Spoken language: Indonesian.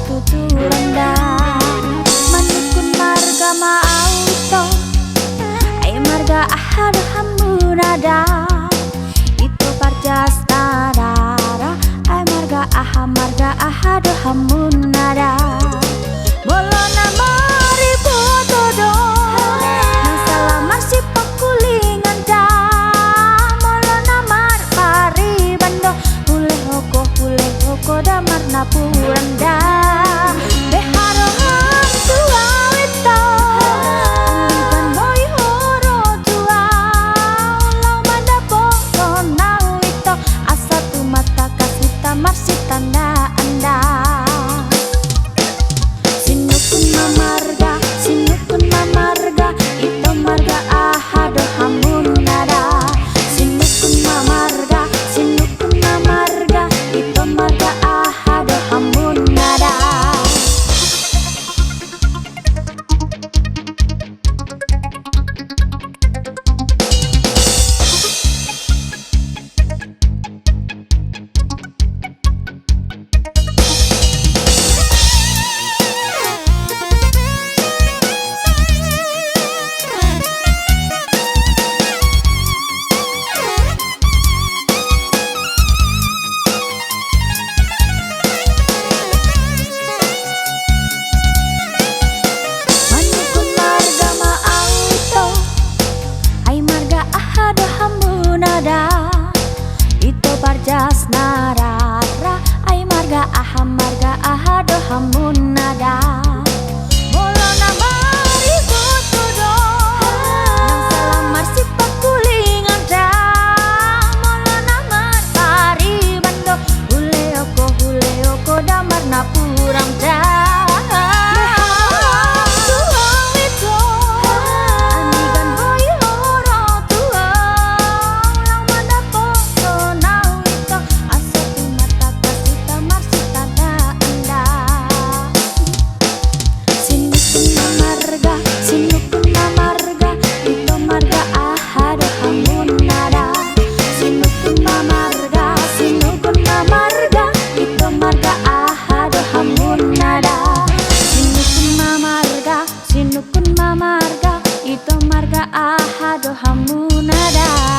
tuturanda manukun marga maauto ay marga ahad hamunada itu parjas tarara ay marga ahad hamunada bolona maribu todo nang salamar si pakulingan da molona mar pari bando hule hoko damar napuranda beharo tua wito kan boy horo tua lau manda boto na wito asa tu mata kasita marsitanda anda sinukun mamarga itu marga ahad hamunada sinukun mamarga itu marga ahad hamunada itu parjas narara ay marga ahad hamunada bolona maribu todo nang salamar si pakulingan da molona mar pari bando hule oko damar napurang da sinukun mamarga itu marga ahad hamunada